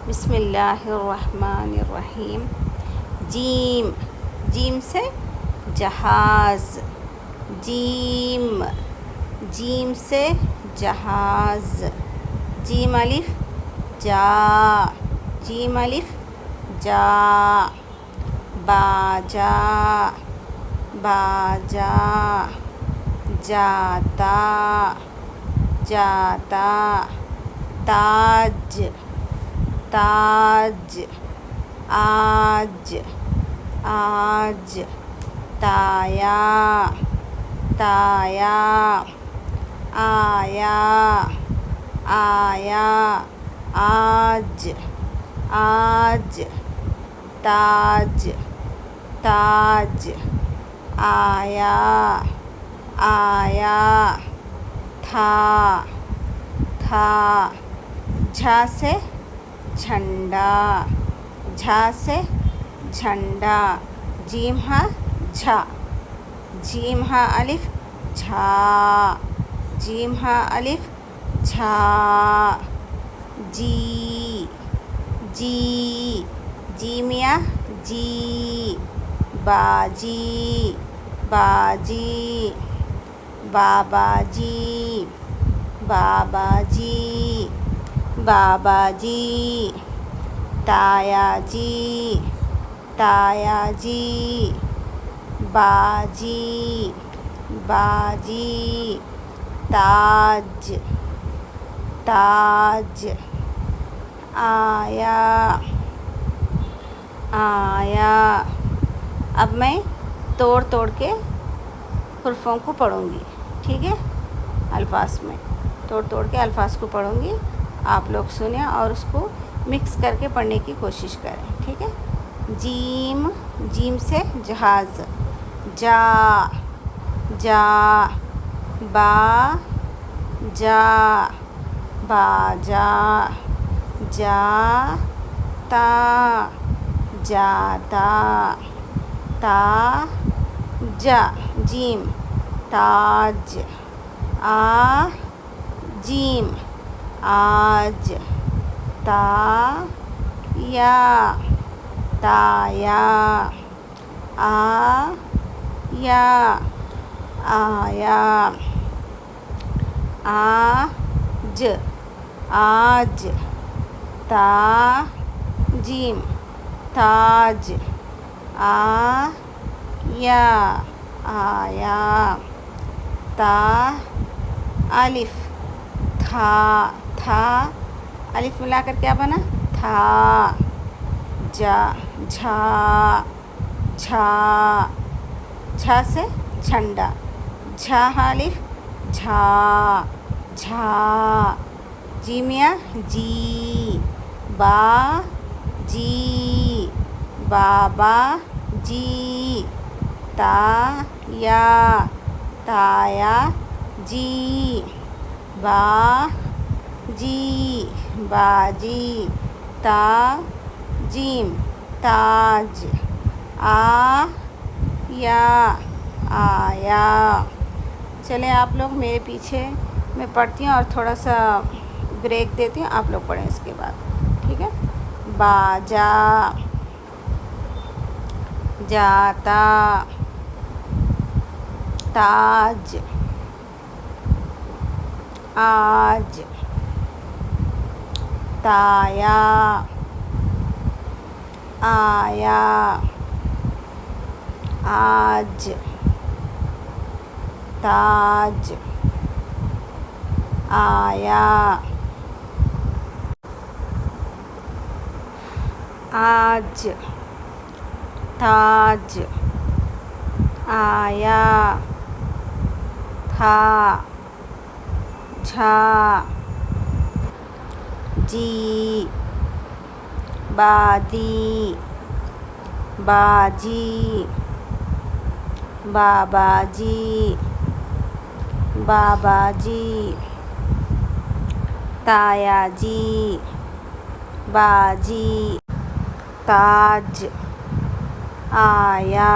बिस्मिल्लाहिर्रहमानिर्रहीम। Gym, gym से जहाज़। जीम, जीम से जहाज़। जीम अलिफ जा, जीम अलिफ जा। बाजा, बाजा। जाता, जाता। ताज, ताज। आज, आज। ताया, ताया। आया, आया। आज, आज। ताज, ताज। आया, आया। था, था। झा से झंडा, झा से झंडा। जीम हा झा, जीम हा अलिफ झा, जीम हा अलिफ झा। जी, जी। जीमिया जी। बाजी, बाजी। बाबाजी, बाबाजी। बाबाजी। तायाजी, तायाजी। बाजी, बाजी। ताज, ताज। आया, आया। अब मैं तोड़ तोड़ के हुर्फ़ों को पढ़ूँगी, ठीक है। अल्फाज में तोड़ तोड़ के अल्फाज को पढ़ूँगी, आप लोग सुने और उसको मिक्स करके पढ़ने की कोशिश करें, ठीक है। जीम, जीम से जहाज़। जा, जा। बा जा, बाजा। जा ता, जाता। ता जा, जीम ताज। आ जीम आज। ता या, ताया। आ या, आया। आज, आज। ता जीम ताज। आ या, आया। ता अलिफ था, था। अलिफ मिलाकर क्या बना था। जा, झा, झा। झा से झंडा, झा अलिफ झा, झा। जीमिया जी। बा जी, बाबा जी। ताया, ताया जी। बा जी, बाजी। ता जीम ताज। आ या, आया। चलें आप लोग मेरे पीछे, मैं पढ़ती हूँ और थोड़ा सा ब्रेक देती हूँ, आप लोग पढ़ें इसके बाद, ठीक है। बाजा, जाता। ताज, आज। ताया, आया। आज, ताज। आया, आज। ताज, आया। था, झा। जी, बादी। बाजी, बाबाजी। बाबाजी। तायाजी, बाजी। ताज, आया।